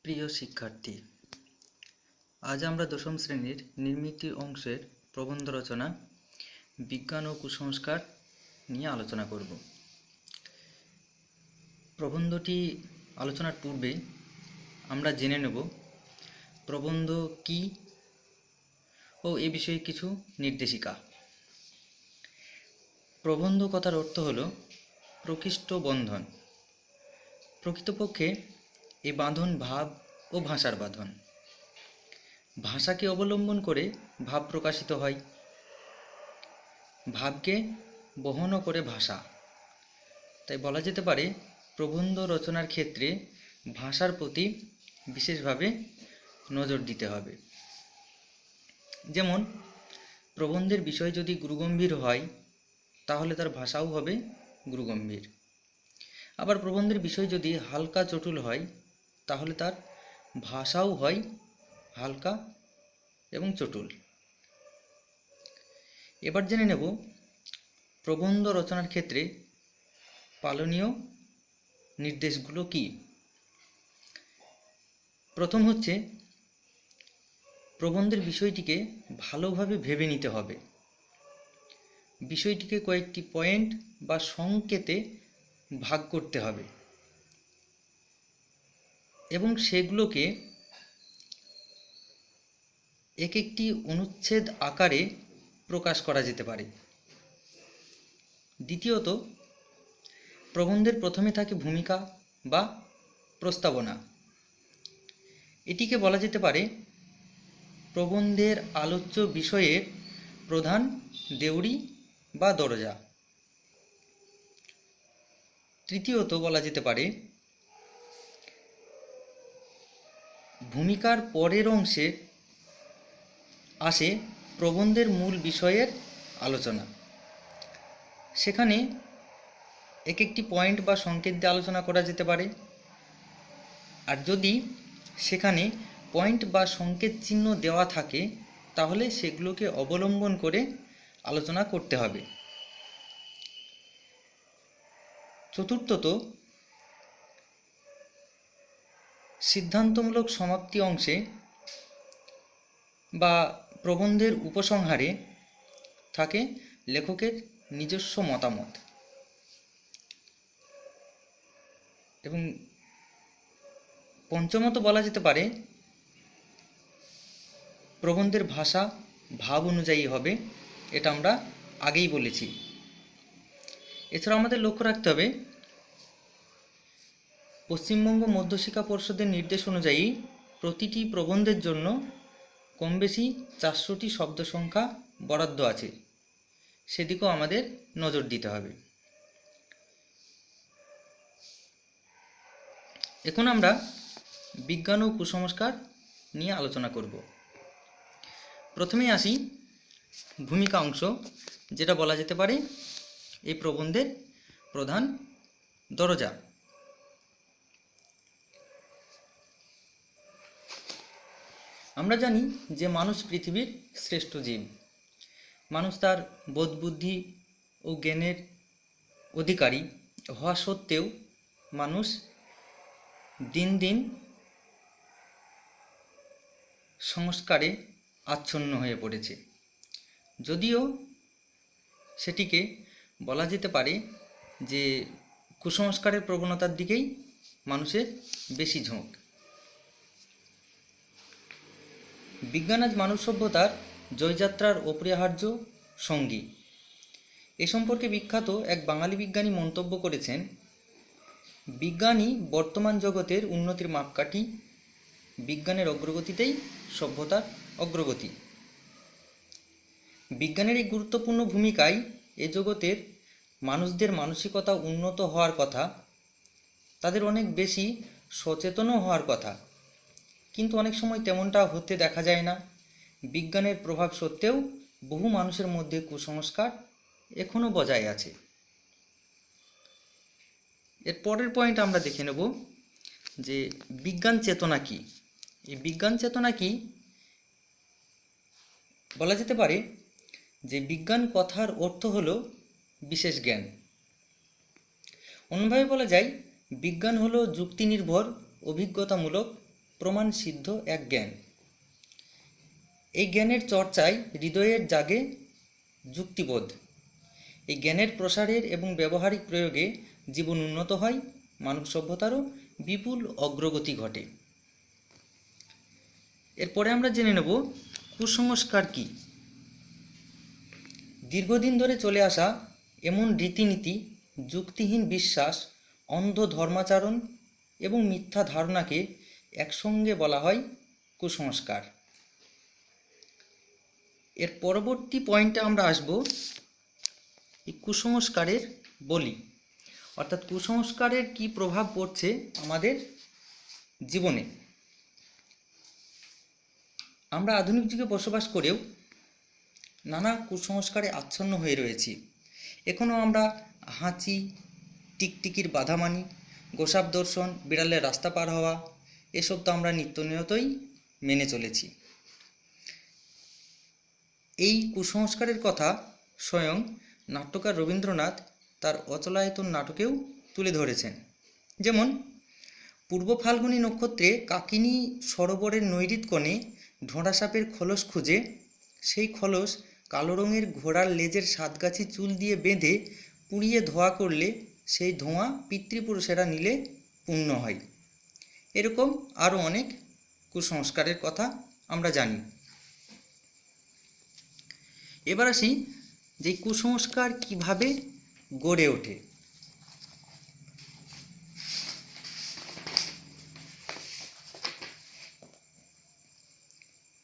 প্রিয় শিক্ষার্থী, আজ আমরা দশম শ্রেণীর নির্মিতি অংশের প্রবন্ধ রচনা বিজ্ঞান ও কুসংস্কার নিয়ে আলোচনা করব। প্রবন্ধটি আলোচনার পূর্বে আমরা জেনে নেব প্রবন্ধ কী ও এ বিষয়ে কিছু নির্দেশিকা। প্রবন্ধ কথার অর্থ হল প্রকৃষ্ট বন্ধন। প্রকৃতপক্ষে এই বাঁধন ভাব ও ভাষার বাঁধন। ভাষাকে অবলম্বন করে ভাব প্রকাশিত হয়, ভাবকে বহনও করে ভাষা। তাই বলা যেতে পারে প্রবন্ধ রচনার ক্ষেত্রে ভাষার প্রতি বিশেষভাবে নজর দিতে হবে। যেমন প্রবন্ধের বিষয় যদি গুরুগম্ভীর হয় তাহলে তার ভাষাও হবে গুরুগম্ভীর। আবার প্রবন্ধের বিষয় যদি হালকা চটুল হয় তাহলে তার ভাষাও হয় হালকা এবং চটুল। এবার জেনে নেব প্রবন্ধ রচনার ক্ষেত্রে পালনীয় নির্দেশগুলো কি। প্রথম হচ্ছে প্রবন্ধের বিষয়টিকে ভালোভাবে ভেবে নিতে হবে। বিষয়টিকে কয়েকটি পয়েন্ট বা সংকেতে ভাগ করতে হবে এবং সেগুলোকে এক একটি অনুচ্ছেদ আকারে প্রকাশ করা যেতে পারে। দ্বিতীয়ত, প্রবন্ধের প্রথমে থাকে ভূমিকা বা প্রস্তাবনা। এটিকে বলা যেতে পারে প্রবন্ধের আলোচ্য বিষয়ের প্রধান দেউড়ি বা দরজা। তৃতীয়ত, বলা যেতে পারে ভূমিকার পরের অংশে আসে প্রবন্ধের মূল বিষয়ের আলোচনা। সেখানে এক একটি পয়েন্ট বা সংকেত দিয়ে আলোচনা করা যেতে পারে। আর যদি সেখানে পয়েন্ট বা সংকেত চিহ্ন দেওয়া থাকে তাহলে সেগুলোকে অবলম্বন করে আলোচনা করতে হবে। চতুর্থত, সিদ্ধান্তমূলক সমাপ্তি অংশে বা প্রবন্ধের উপসংহারে থাকে লেখকের নিজস্ব মতামত। এবং পঞ্চমত, বলা যেতে পারে প্রবন্ধের ভাষা ভাব অনুযায়ী হবে। এটা আমরা আগেই বলেছি। এছাড়া আমাদের লক্ষ্য রাখতে হবে পশ্চিমবঙ্গ মধ্যশিক্ষা পর্ষদের নির্দেশ অনুযায়ী প্রতিটি প্রবন্ধের জন্য কম বেশি 400টি শব্দ সংখ্যা বরাদ্দ আছে, সেদিকেও আমাদের নজর দিতে হবে। এখন আমরা বিজ্ঞান ও কুসংস্কার নিয়ে আলোচনা করব। প্রথমেই আসি ভূমিকা অংশ, যেটা বলা যেতে পারে এই প্রবন্ধের প্রধান দরজা। আমরা জানি যে মানুষ পৃথিবীর শ্রেষ্ঠ জীব। মানুষ তার বোধ বুদ্ধি ও জ্ঞানের অধিকারী হওয়া সত্ত্বেও মানুষ দিন দিন সংস্কারে আচ্ছন্ন হয়ে পড়েছে। যদিও সেটিকে বলা যেতে পারে যে কুসংস্কারের প্রবণতার দিকেই মানুষের বেশি ঝোঁক। বিজ্ঞান আজ মানব সভ্যতার জয়যাত্রার অপরিহার্য সঙ্গী। এ সম্পর্কে বিখ্যাত এক বাঙালি বিজ্ঞানী মন্তব্য করেছেন, বিজ্ঞানই বর্তমান জগতের উন্নতির মাপকাঠি, বিজ্ঞানের অগ্রগতিতেই সভ্যতার অগ্রগতি। বিজ্ঞানের এই গুরুত্বপূর্ণ ভূমিকায় এ জগতের মানুষদের মানসিকতা উন্নত হওয়ার কথা, তাদের অনেক বেশি সচেতনও হওয়ার কথা, কিন্তু অনেক সময় তেমনটা হতে দেখা যায় না। বিজ্ঞানের প্রভাব সত্ত্বেও বহু মানুষের মধ্যে কুসংস্কার এখনও বজায় আছে। এর পরের পয়েন্ট আমরা দেখে নেব যে বিজ্ঞান চেতনা কি। এই বিজ্ঞান চেতনা কি বলা যেতে পারে যে বিজ্ঞান কথার অর্থ হলো বিশেষ জ্ঞান। অন্যভাবে বলা যায় বিজ্ঞান হলো যুক্তি নির্ভর, অভিজ্ঞতামূলক প্রমাণ সিদ্ধ এক জ্ঞান। এই জ্ঞানের চর্চায় হৃদয়ের জাগে যুক্তিবোধ। এই জ্ঞানের প্রসারের এবং ব্যবহারিক প্রয়োগে জীবন উন্নত হয়, মানব সভ্যতারও বিপুল অগ্রগতি ঘটে। এরপরে আমরা জেনে নেব কুসংস্কার কি। দীর্ঘদিন ধরে চলে আসা এমন রীতিনীতি, যুক্তিহীন বিশ্বাস, অন্ধ ধর্মাচরণ এবং মিথ্যা ধারণাকে একসঙ্গে বলা হয় কুসংস্কার। এর পরবর্তী পয়েন্টে আমরা আসব এই কুসংস্কারের বলি, অর্থাৎ কুসংস্কারের কি প্রভাব পড়ছে আমাদের জীবনে। আমরা আধুনিক যুগে বসবাস করেও নানা কুসংস্কারে আচ্ছন্ন হয়ে রয়েছি। এখনও আমরা হাঁচি, টিকটিকির বাধা মানি, গোসাপ দর্শন, বিড়ালের রাস্তা পার হওয়া, এসব তো আমরা নিত্যনিয়তই মেনে চলেছি। এই কুসংস্কারের কথা স্বয়ং নাট্যকার রবীন্দ্রনাথ তার অচলায়তন নাটকেও তুলে ধরেছেন। যেমন, পূর্ব ফাল্গুনী নক্ষত্রে কাকিনী সরোবরের নৈঋত কোণে ঢোঁড়া সাপের খোলস খুঁজে সেই খোলস কালো রঙের ঘোড়ার লেজের সাতগাছি চুল দিয়ে বেঁধে পুড়িয়ে ধোঁয়া করলে সেই ধোঁয়া পিতৃপুরুষেরা নিলে পুণ্য হয়। এরকম আরও অনেক কুসংস্কারের কথা আমরা জানি। এবার আসি যে কুসংস্কার কিভাবে গড়ে ওঠে।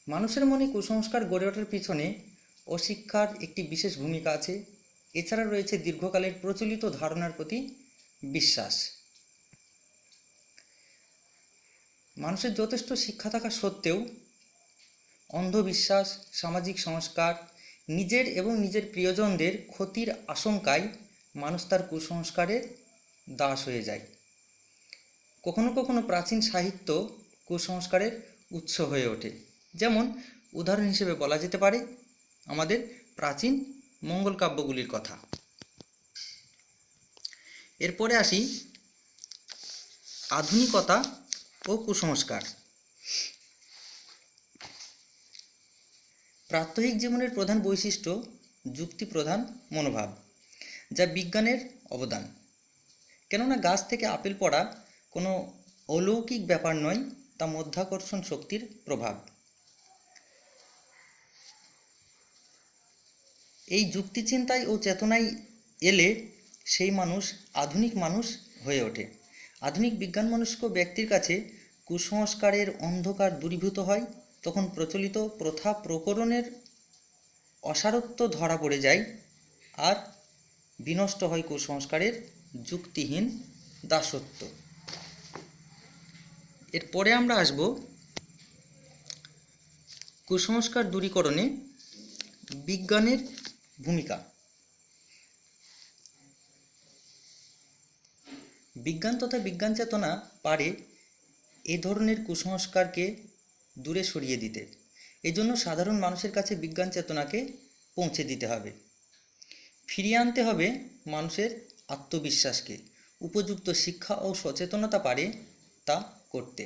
মানুষের মনে কুসংস্কার গড়ে ওঠার পিছনে অশিক্ষার একটি বিশেষ ভূমিকা আছে। এছাড়া রয়েছে দীর্ঘকালের প্রচলিত ধারণার প্রতি বিশ্বাস। মানুষের যথেষ্ট শিক্ষা থাকা সত্ত্বেও অন্ধবিশ্বাস, সামাজিক সংস্কার, নিজের এবং নিজের প্রিয়জনদের ক্ষতির আশঙ্কায় মানুষ তার কুসংস্কারের দাস হয়ে যায়। কখনো কখনো প্রাচীন সাহিত্য কুসংস্কারের উৎস হয়ে ওঠে। যেমন উদাহরণ হিসেবে বলা যেতে পারে আমাদের প্রাচীন মঙ্গল কাব্যগুলির কথা। এরপরে আসি আধুনিকতা ও কুসংস্কার। প্রাত্যহিক জীবনের প্রধান বৈশিষ্ট্য যুক্তিপ্রধান মনোভাব, যা বিজ্ঞানের অবদান। কেননা গাছ থেকে আপেল পড়া কোনো অলৌকিক ব্যাপার নয়, তা মধ্যাকর্ষণ শক্তির প্রভাব। এই যুক্তিচিন্তায় ও চেতনায় এলে সেই মানুষ আধুনিক মানুষ হয়ে ওঠে। আধুনিক বিজ্ঞানমনস্ক ব্যক্তির কাছে কুসংস্কারের অন্ধকার দূরীভূত হয়। তখন প্রচলিত প্রথা প্রকরণের অসারত্ব ধরা পড়ে যায়, আর বিনষ্ট হয় কুসংস্কারের যুক্তিহীন দাসত্ব। এরপরে আমরা আসব কুসংস্কার দূরীকরণে বিজ্ঞানের ভূমিকা। বিজ্ঞান তথা বিজ্ঞান চেতনা পারে এ ধরনের কুসংস্কারকে দূরে সরিয়ে দিতে। এজন্য সাধারণ মানুষের কাছে বিজ্ঞান চেতনাকে পৌঁছে দিতে হবে। ফিরিয়ে আনতে হবে মানুষের আত্মবিশ্বাসকে। উপযুক্ত শিক্ষা ও সচেতনতা পারে তা করতে।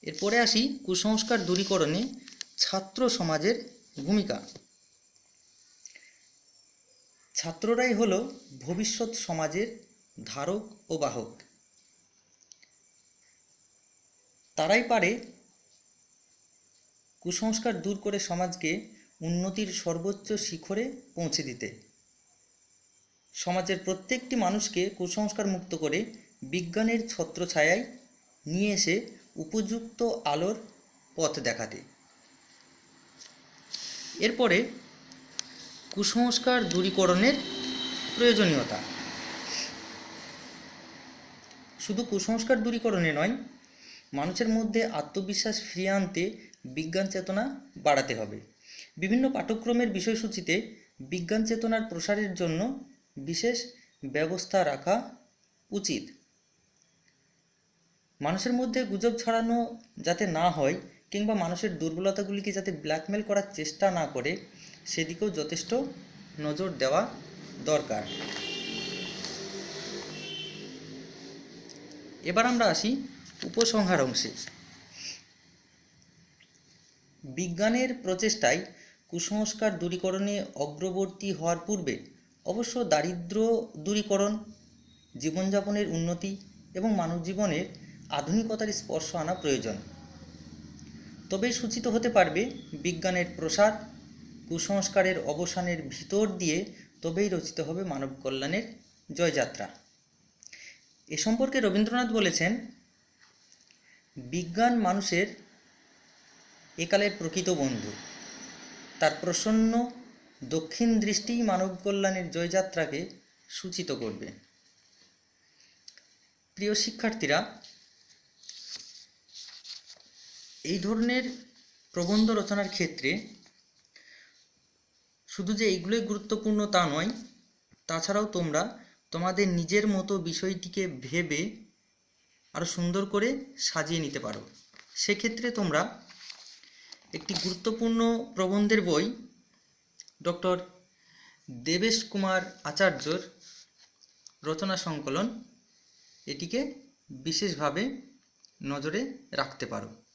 এরপরে আসি কুসংস্কার দূরীকরণে ছাত্র সমাজের ভূমিকা। ছাত্ররাই হলো ভবিষ্যৎ সমাজের ধারক ও বাহক। তারাই পারে কুসংস্কার দূর করে সমাজকে উন্নতির সর্বোচ্চ শিখরে পৌঁছে দিতে। সমাজের প্রত্যেকটি মানুষকে কুসংস্কার মুক্ত করে বিজ্ঞানের ছত্রছায়ায় নিয়ে এসে উপযুক্ত আলোর পথ দেখাতে। এরপরে কুসংস্কার দূরীকরণের প্রয়োজনীয়তা। শুধু কুসংস্কার দূরীকরণে নয়, মানুষের মধ্যে আত্মবিশ্বাস ফিরিয়ে আনতে বিজ্ঞান চেতনা বাড়াতে হবে। বিভিন্ন পাঠ্যক্রমের বিষয়সূচিতে বিজ্ঞান চেতনার প্রসারের জন্য বিশেষ ব্যবস্থা রাখা উচিত। মানুষের মধ্যে গুজব ছড়ানো যাতে না হয়, কিংবা মানুষের দুর্বলতাগুলিকে যাতে ব্ল্যাকমেল করার চেষ্টা না করে, সেদিকেও যথেষ্ট নজর দেওয়া দরকার। এবার আমরা আসি উপসংহার অংশে বিজ্ঞানের প্রচেষ্টায় কুসংস্কার দূরীকরণে অগ্রবর্তী হওয়ার পূর্বে অবশ্য দারিদ্র্য দূরীকরণ, জীবনযাপনের উন্নতি এবং মানব জীবনের আধুনিকতার স্পর্শ আনা প্রয়োজন। তবেই সূচিত হতে পারবে বিজ্ঞানের প্রসার, কুসংস্কারের অবসানের ভিতর দিয়ে তবেই রচিত হবে মানব কল্যাণের জয়যাত্রা। এ সম্পর্কে রবীন্দ্রনাথ বলেছেন, বিজ্ঞান মানুষের একালের প্রকৃত বন্ধু, তার প্রসন্ন দক্ষিণ দৃষ্টিই মানব কল্যাণের জয়যাত্রাকে সূচিত করবে। প্রিয় শিক্ষার্থীরা, এই ধরনের প্রবন্ধ রচনার ক্ষেত্রে শুধু যে এইগুলোই গুরুত্বপূর্ণ তা নয়, তাছাড়াও তোমরা তোমাদের নিজের মতো বিষয়টিকে ভেবে আরও সুন্দর করে সাজিয়ে নিতে পারো। সেক্ষেত্রে তোমরা একটি গুরুত্বপূর্ণ প্রবন্ধের বই ডক্টর দেবেশ কুমার আচার্যর রচনা সংকলন, এটিকে বিশেষভাবে নজরে রাখতে পারো।